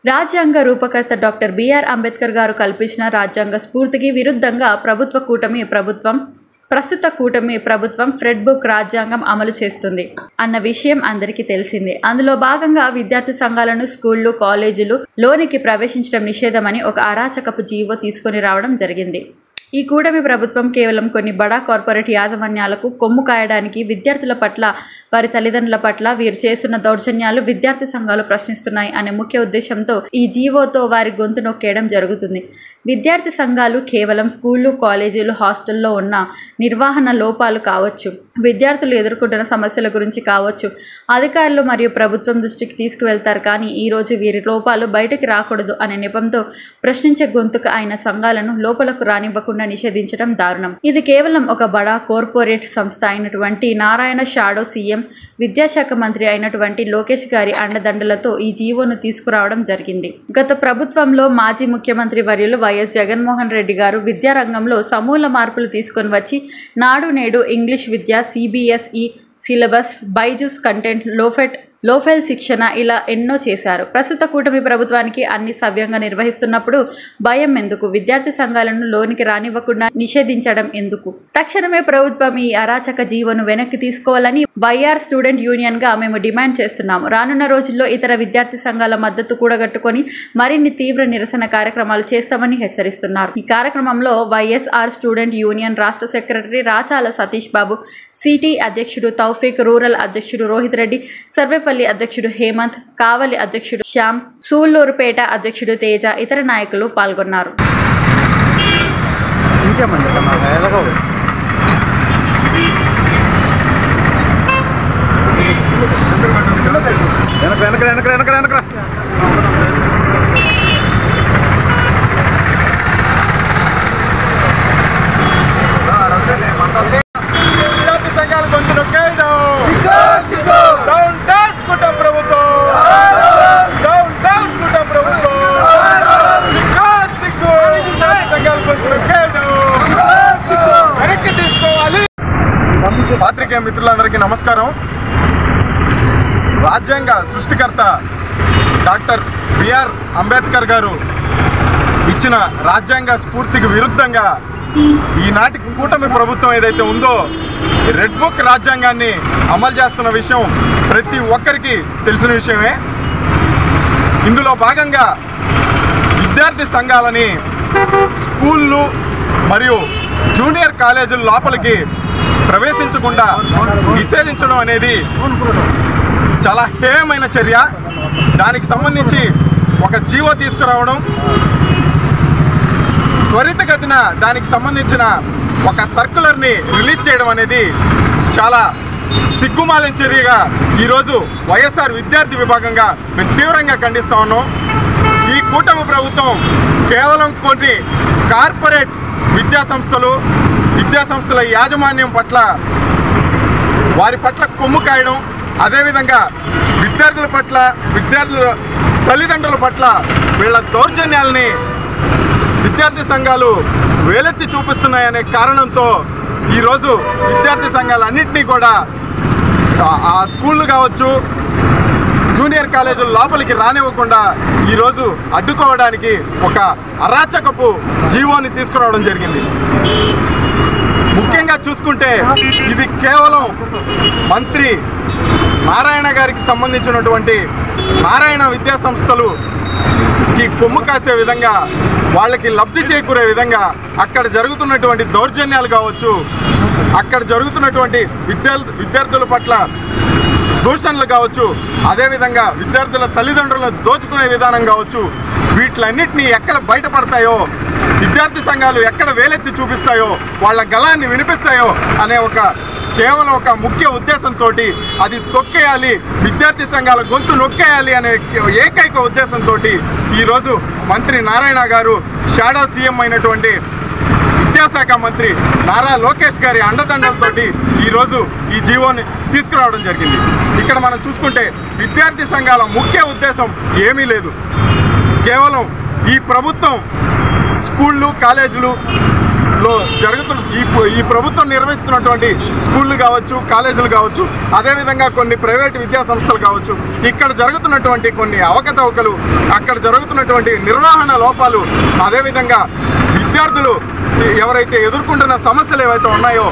రాజ్యాంగ రూపకర్త doctor BR Ambedkar గారు కల్పించిన రాజ్యాంగ స్ఫూర్తికి విరుద్ధంగా ప్రస్తుత కూటమి ప్రభుత్వం ఫ్రెడ్ బుక్ రాజ్యాంగం అమలు చేస్తుంది అన్న విషయం అందరికీ తెలిసిందే. అందులో భాగంగా విద్యార్థి సంఘాలను స్కూళ్లు, కాలేజీలు లోనికి ప్రవేశించడం నిషేధమని ఒక అరాచకపు జీవో తీసుకొని రావడం జరిగింది. ఈ కూటమి ప్రభుత్వం కేవలం కొన్ని బడా కార్పొరేట్ యాజమాన్యాలకు కొమ్ము కాయడానికి, విద్యార్థుల పట్ల, వారి తల్లిదండ్రుల పట్ల వీరు చేస్తున్న దౌర్జన్యాలు విద్యార్థి సంఘాలు ప్రశ్నిస్తున్నాయి అనే ముఖ్య ఉద్దేశంతో ఈ జీవోతో వారి గొంతు నొక్కేయడం జరుగుతుంది. విద్యార్థి సంఘాలు కేవలం స్కూళ్లు, కాలేజీలు, హాస్టల్లో ఉన్న నిర్వహణ లోపాలు కావచ్చు, విద్యార్థులు ఎదుర్కొంటున్న సమస్యల గురించి కావచ్చు, అధికారులు మరియు ప్రభుత్వం దృష్టికి తీసుకువెళ్తారు. కానీ ఈరోజు వీరి లోపాలు బయటకు రాకూడదు అనే నెపంతో ప్రశ్నించే గొంతుకు అయిన సంఘాలను లోపలకు రానివ్వకుండా నిషేధించడం దారుణం. ఇది కేవలం ఒక బడా కార్పొరేట్ సంస్థ అయినటువంటి నారాయణ షాడో సీఎం, విద్యాశాఖ మంత్రి అయినటువంటి లోకేష్ గారి అండదండలతో ఈ జీవోను తీసుకురావడం జరిగింది. గత ప్రభుత్వంలో మాజీ ముఖ్యమంత్రి వర్యులు వైఎస్ జగన్మోహన్ రెడ్డి గారు విద్యారంగంలో సమూల మార్పులు తీసుకొని వచ్చి నాడు నేడు, ఇంగ్లీష్ విద్య, సిబిఎస్ఈ సిలబస్, బైజూస్ కంటెంట్, లోఫెల్ శిక్షణ ఇలా ఎన్నో చేశారు. ప్రస్తుత కూటమి ప్రభుత్వానికి అన్ని సవ్యంగా నిర్వహిస్తున్నప్పుడు భయం ఎందుకు? విద్యార్థి సంఘాలను లోనికి రానివ్వకుండా నిషేధించడం ఎందుకు? తక్షణమే ప్రభుత్వం ఈ అరాచక జీవోను వెనక్కి తీసుకోవాలని వైఆర్ స్టూడెంట్ యూనియన్ గా మేము డిమాండ్ చేస్తున్నాము. రానున్న రోజుల్లో ఇతర విద్యార్థి సంఘాల మద్దతు కూడగట్టుకొని మరిన్ని తీవ్ర నిరసన కార్యక్రమాలు చేస్తామని హెచ్చరిస్తున్నారు. ఈ కార్యక్రమంలో వైఎస్ఆర్ స్టూడెంట్ యూనియన్ రాష్ట్ర సెక్రటరీ రాచాల సతీష్ బాబు, సిటీ అధ్యక్షుడు తౌఫీక్, రూరల్ అధ్యక్షుడు రోహిత్ రెడ్డి, సర్వేపల్లి అధ్యక్షుడు హేమంత్, కావలి అధ్యక్షుడు శ్యామ్, సూళ్లూరుపేట అధ్యక్షుడు తేజ, ఇతర నాయకులు పాల్గొన్నారు. పాత్రికేయ మిత్రులందరికీ నమస్కారం. రాజ్యాంగ సృష్టికర్త డాక్టర్ బిఆర్ అంబేద్కర్ గారు ఇచ్చిన రాజ్యాంగ స్ఫూర్తికి విరుద్ధంగా ఈనాటి కూటమి ప్రభుత్వం ఏదైతే ఉందో రెడ్ బుక్ రాజ్యాంగాన్ని అమలు చేస్తున్న విషయం ప్రతి ఒక్కరికి తెలిసిన విషయమే. ఇందులో భాగంగా విద్యార్థి సంఘాలని స్కూళ్ళు మరియు జూనియర్ కాలేజీల లోపలికి ప్రవేశించకుండా నిషేధించడం అనేది చాలా హేయమైన చర్య. దానికి సంబంధించి ఒక జీవో తీసుకురావడం, త్వరితగతిన దానికి సంబంధించిన ఒక సర్క్యులర్ని రిలీజ్ చేయడం అనేది చాలా సిగ్గుమాలిన చర్యగా ఈరోజు వైఎస్ఆర్ విద్యార్థి విభాగంగా మేము తీవ్రంగా ఖండిస్తా ఉన్నాం. ఈ కూటమి ప్రభుత్వం కేవలం కొన్ని కార్పొరేట్ విద్యాసంస్థల యాజమాన్యం పట్ల, వారి పట్ల కొమ్ము కాయడం, అదేవిధంగా విద్యార్థుల తల్లిదండ్రుల పట్ల వీళ్ళ దౌర్జన్యాలని విద్యార్థి సంఘాలు వేలెత్తి చూపిస్తున్నాయనే కారణంతో ఈరోజు విద్యార్థి సంఘాలన్నింటినీ కూడా ఆ స్కూళ్ళు కావచ్చు, జూనియర్ కాలేజీల లోపలికి రానివ్వకుండా ఈరోజు అడ్డుకోవడానికి ఒక అరాచకపు జీవోని తీసుకురావడం జరిగింది. ముఖ్యంగా చూసుకుంటే ఇది కేవలం మంత్రి నారాయణ గారికి సంబంధించినటువంటి నారాయణ విద్యా సంస్థలుకి కొమ్ము కాసే విధంగా, వాళ్ళకి లబ్ధి చేకూరే విధంగా అక్కడ జరుగుతున్నటువంటి దౌర్జన్యాలు కావచ్చు, అక్కడ జరుగుతున్నటువంటి విద్యార్థుల పట్ల దూషణలు కావచ్చు, అదేవిధంగా విద్యార్థుల తల్లిదండ్రులను దోచుకునే విధానం కావచ్చు, వీటిలన్నింటినీ ఎక్కడ బయటపడతాయో, విద్యార్థి సంఘాలు ఎక్కడ వేలెత్తి చూపిస్తాయో, వాళ్ళ గళాన్ని వినిపిస్తాయో అనే కేవలం ఒక ముఖ్య ఉద్దేశంతో, అది తొక్కేయాలి, విద్యార్థి సంఘాల గొంతు నొక్కేయాలి అనే ఏకైక ఉద్దేశంతో ఈరోజు మంత్రి నారాయణ గారు, షాడో సీఎం అయినటువంటి విద్యాశాఖ మంత్రి నారా లోకేష్ గారి అండదండలతో ఈరోజు ఈ జీవోని తీసుకురావడం జరిగింది. ఇక్కడ మనం చూసుకుంటే విద్యార్థి సంఘాల ముఖ్య ఉద్దేశం ఏమీ లేదు. కేవలం ఈ ప్రభుత్వం స్కూళ్ళు, కాలేజీలు లో జరుగుతున్న ఈ ప్రభుత్వం నిర్వహిస్తున్నటువంటి స్కూళ్ళు కావచ్చు, కాలేజీలు కావచ్చు, అదేవిధంగా కొన్ని ప్రైవేటు విద్యా సంస్థలు కావచ్చు, ఇక్కడ జరుగుతున్నటువంటి కొన్ని అవకతవకలు, అక్కడ జరుగుతున్నటువంటి నిర్వహణ లోపాలు, అదేవిధంగా విద్యార్థులు ఎవరైతే ఎదుర్కొంటున్న సమస్యలు ఏవైతే ఉన్నాయో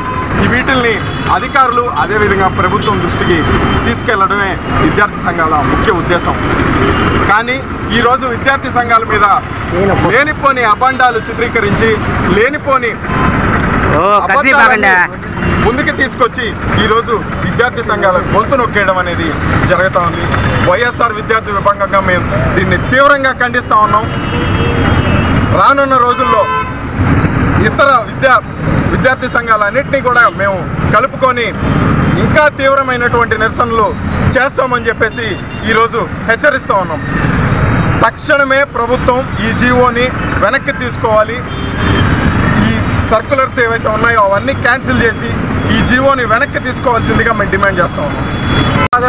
వీటిల్ని అధికారులు అదేవిధంగా ప్రభుత్వం దృష్టికి తీసుకెళ్లడమే విద్యార్థి సంఘాల ముఖ్య ఉద్దేశం. కానీ ఈరోజు విద్యార్థి సంఘాల మీద లేనిపోని అభండాలు చిత్రీకరించి లేనిపోని ముందుకు తీసుకొచ్చి ఈరోజు విద్యార్థి సంఘాల గొంతు నొక్కేయడం అనేది జరుగుతూ ఉంది. వైఎస్ఆర్ విద్యార్థి విభాగంగా మేము దీన్ని తీవ్రంగా ఖండిస్తూ ఉన్నాం. రానున్న రోజుల్లో ఇతర విద్యార్థి సంఘాలన్నింటినీ కూడా మేము కలుపుకొని ఇంకా తీవ్రమైనటువంటి నిరసనలు చేస్తామని చెప్పేసి ఈరోజు హెచ్చరిస్తూ ఉన్నాం. తక్షణమే ప్రభుత్వం ఈ జీవోని వెనక్కి తీసుకోవాలి. ఈ సర్కులర్స్ ఏవైతే ఉన్నాయో అవన్నీ క్యాన్సిల్ చేసి ఈ జీవోని వెనక్కి తీసుకోవాల్సిందిగా మేము డిమాండ్ చేస్తూ ఉన్నాం.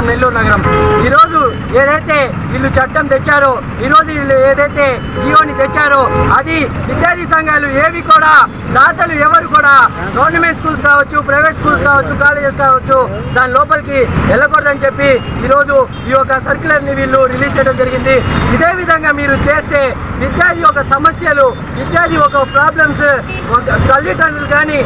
నెల్లూరు నగరం ఈరోజు ఏదైతే వీళ్ళు చట్టం తెచ్చారో, ఈరోజు వీళ్ళు ఏదైతే జియోని తెచ్చారో అది విద్యార్థి సంఘాలు ఏవి కూడా దాతలు ఎవరు కూడా గవర్నమెంట్ స్కూల్స్ కావచ్చు, ప్రైవేట్ స్కూల్స్ కావచ్చు, కాలేజెస్ కావచ్చు దాని లోపలికి వెళ్ళకూడదని చెప్పి ఈరోజు ఈ యొక్క సర్క్యులర్ని వీళ్ళు రిలీజ్ చేయడం జరిగింది. ఇదే విధంగా మీరు చేస్తే విద్యార్థి యొక్క సమస్యలు, విద్యార్థి ఒక ప్రాబ్లమ్స్ తల్లిదండ్రులు కానీ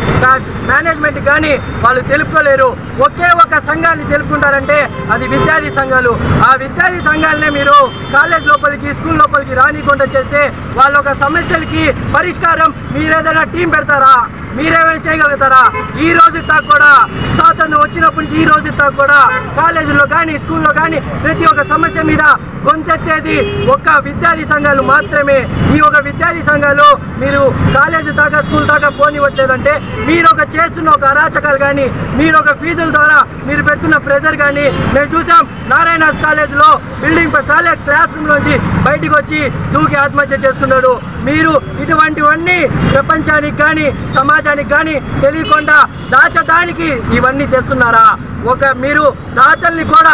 మేనేజ్మెంట్ కానీ వాళ్ళు తెలుపుకోలేరు. ఒకే ఒక సంఘాన్ని తెలుపుకుంటారంటే అది విద్యార్థి సంఘాలు. ఆ విద్యార్థి సంఘాలనే మీరు కాలేజ్ లోపలికి, స్కూల్ లోపలికి రానికుండా చేస్తే వాళ్ళ ఒక సమస్యలకి పరిష్కారం మీరేదైనా టీం పెడతారా? మీరేమైనా చేయగలుగుతారా? ఈ రోజు దాకా కూడా స్వాతంత్రం వచ్చినప్పటి నుంచి ఈ రోజు దాకా కూడా కాలేజీలో కానీ స్కూల్లో కానీ ప్రతి ఒక్క సమస్య మీద గొంతెత్తేది ఒక్క విద్యార్థి సంఘాలు మాత్రమే. ఈ ఒక విద్యార్థి సంఘాలు మీరు కాలేజీ దాకా స్కూల్ దాకా పోనివ్వట్లేదంటే మీరు ఒక చేస్తున్న ఒక అరాచకాలు కానీ, మీరు ఒక ఫీజుల ద్వారా మీరు పెడుతున్న ప్రెజర్ కానీ మేము చూసాం. నారాయణ కాలేజ్లో బిల్డింగ్ క్లాస్ రూమ్ నుంచి బయటికి వచ్చి దూకి ఆత్మహత్య చేసుకున్నాడు. మీరు ఇటువంటివన్నీ ప్రపంచానికి కానీ సమాజానికి కానీ తెలియకుండా దాచడానికి ఇవన్నీ తెస్తున్నారా? మీరు దాతల్ని కూడా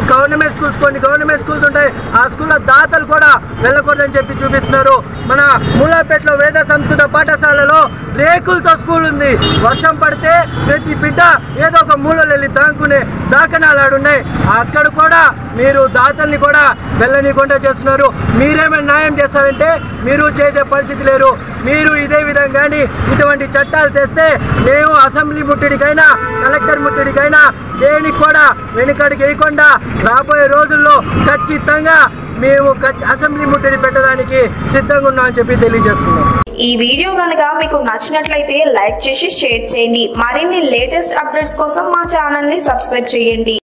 గవర్నమెంట్ స్కూల్స్, కొన్ని గవర్నమెంట్ స్కూల్స్ ఉంటాయి, ఆ స్కూల్లో దాతలు కూడా వెళ్ళకూడదని చెప్పి చూపిస్తున్నారు. మన మూలాపేటలో వేద సంస్కృత పాఠశాలలో రేకులతో స్కూల్ ఉంది. వర్షం పడితే ప్రతి బిడ్డ ఏదో ఒక మూలలో వెళ్ళి దాక్కునే దాకనాలు ఉన్నాయి. అక్కడ కూడా మీరు దాతల్ని కూడా వెళ్ళనీయకుండా చేస్తున్నారు. మీరేమైనా న్యాయం చేస్తారంటే మీరు చేసే పరిస్థితి లేరు. మీరు ఇదే విధంగాని ఇటువంటి చట్టాలు తెస్తే మేము అసెంబ్లీ ముట్టడికైనా కలెక్టర్ ముట్టడికైనా దేనికి కూడా వెనుకడికి వేయకుండా రాబోయే రోజుల్లో ఖచ్చితంగా మేము అసెంబ్లీ ముట్టడి పెట్టడానికి సిద్ధంగా ఉన్నామని చెప్పి తెలియజేస్తున్నాం. ఈ వీడియో కనుక మీకు నచ్చినట్లయితే లైక్ చేసి షేర్ చేయండి. మరిన్ని లేటెస్ట్ అప్డేట్స్ కోసం మా ఛానల్ ని సబ్స్క్రైబ్ చేయండి.